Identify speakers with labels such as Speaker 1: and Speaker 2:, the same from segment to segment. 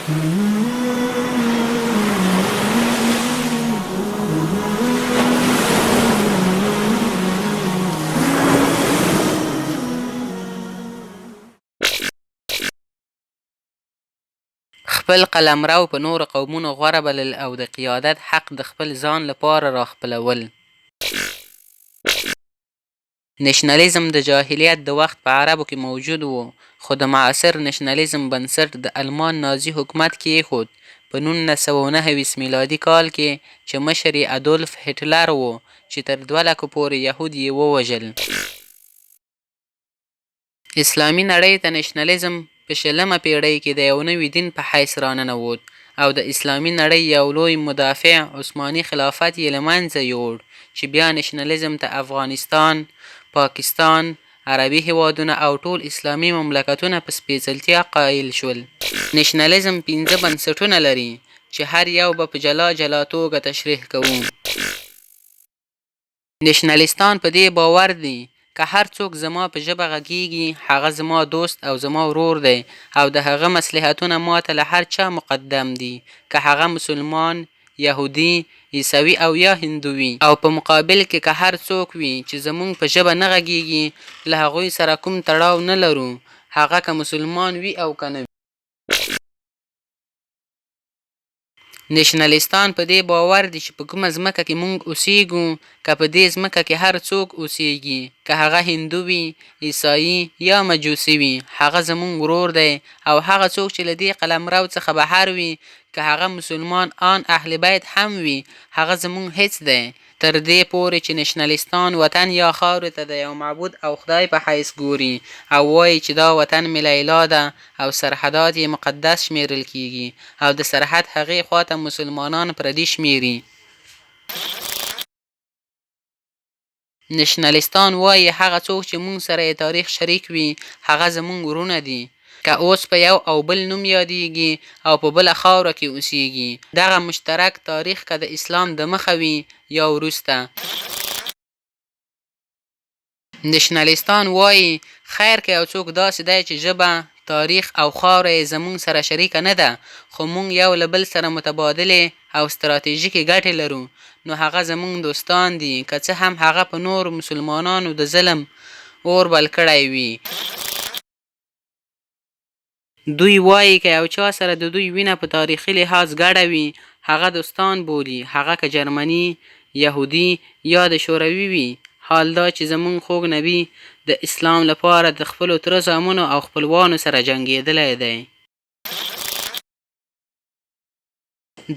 Speaker 1: خپل قلمرو په نورو قومونو غوره بلل او د قیادت حق د خپل ځان لپاره راخپلول. نشنلیزم د جاهلیت د وخت په عربو کې موجود و، خو د معاصر نشنلیزم بنسټ د آلمان نازي حکومت کېښود په 1929 میلادي کال کې چې مشر یې ادولف هټلر و چې تر 2 لکو پورې یهود یې ووژل. اسلامي نړۍ ته نشنلیزم په 20مه پېړۍ کې د یو نوي دین په حیث راننوت او د اسلامي نړۍ یو لوی مدافع عثماني خلافت یې له منځه یوړ چې بیا نشنلیزم ته افغانستان، پاکستان، عربي هیوادونه او ټول اسلامي مملکتونه په سپېڅلتیا قایل شول. نشنلیزم 5 بنسټونه لري چې هر یو به په جلا جلا توګه تشریح کوو. نشنلیستان په دې باور دي که هر څوک زما په ژبه غږیږي هغه زما دوست او زما ورور دی او د هغه مصلحتونه ماته له هر چا مقدم دي، که هغه مسلمان، یهودي، عیسوي او یا هندو وي. او په مقابل کې که هر څوک وي چې زمونږ په ژبه نه غږیږي له هغوی سره کوم تړاو نه لرو، هغه که مسلمان وي او که نه وي. نشنلیستان په دې باور دي چې په کومه ځمکه کې مونږ اوسیږو، که په دې ځمکه کې هر څوک اوسیږي، که هغه هندو وي، عیسایي یا مجوسي وي، هغه زمونږ ورور دی او هغه څوک چې له دې قلمرو څخه بهر وي، که هغه مسلمان آن اهل بیت هم وي، هغه زمونږ هیڅ دی، تر دې پورې چې نشنلیستان وطن یا خاورې ته د یو معبود او خدای په حیث ګوري او وایي چې دا وطن مې لیلا ده او سرحدات یې مقدس شمیرل کیږي او د سرحد هغې خواته مسلمانان پردي شمیري. نشنلیستان وایي هغه څوک چې مونږ سره یې تاریخ شریک وي هغه زمونږ ورونه دي، که اوس په یو او بل نوم یادیږي او په بله خاوره کې اوسیږي. دغه مشترک تاریخ که د اسلام د مخه وي یا وروسته. نشنلیستان وایي خیر که یو څوک داسې دی چې ژبه، تاریخ او خاوره یې زمونږ سره شریکه نه ده خو مونږ یو له بل سره متبادلې او ستراتیژیکې ګټې لرو، نو هغه زمونږ دوستان دي، که څه هم هغه په نورو مسلمانانو د ظلم اور بل کړی وي. دوی وایي که یو چا سره د دوی وینه په تاریخي لحاظ ګډه وي هغه دوستان بولي، هغه که جرمني، یهودي یا د شوروي وي. حال دا چې زمونږ خوږ نبي د اسلام لپاره د خپلو تره زامنو او خپلوانو سره جنګېدلی دی.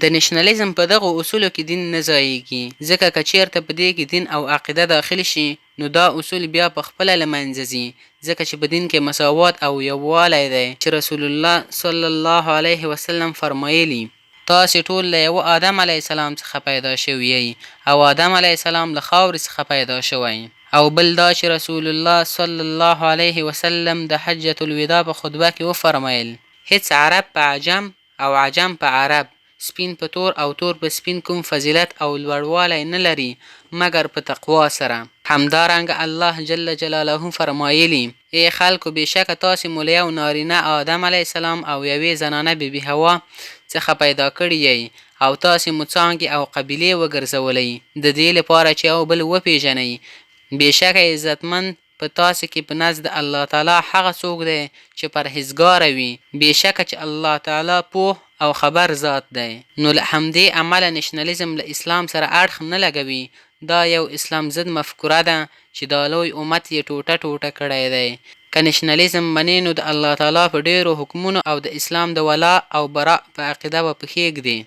Speaker 1: د نشنلیزم په دغو اصولو کې دین نه ځایږي، ځکه که چیرته په دې کې دین او عقیده داخل شي نو دا اصول بیا په خپله له منځه ځي، ځکه چې په دین کې مساوات او یووالی دی چې رسول الله صلی الله علیه وسلم فرمایلي تاسې ټول له یوه آدم علیه السلام څخه پیدا شوي او آدم علیه السلام له خاورې څخه پیدا شوی. او بل دا چې رسول الله صلی الله علیه وسلم د حجة الوداع په خطبه کې وفرمایل هیڅ عرب په عجم او عجم په عرب، سپین په تور او تور په سپین کوم فضیلت او لوړوالی نه لري مګر په تقوا سره. همدارنګه الله جل جلاله فرمایلي ای خلکو بېشکه تاسې مو له یو نارینه آدم علیه السلام او یوې زنانه بیبي حوا څخه پیدا کړي یئ او تاسې مو څانګې او قبیلې وګرځولئ د دې لپاره چې یو بل وپېژنئ. بېشکه عزتمند په تاسې کې په نزد الله تعالی هغه څوک دی چې پرهیزګاره وي، بېشکه چې الله تعالی پوه او خبر ذات دی. نو له همدې امله نشنلیزم له اسلام سره اړخ نه لګوي، دا یو اسلام ضد مفکوره ده چې دا لوی امت یې ټوټه ټوټه کړی دی. که نشنلیزم منې نو د الله تعالی په ډیرو حکمونو او د اسلام د ولا او برا په عقیده به پښې ږدي.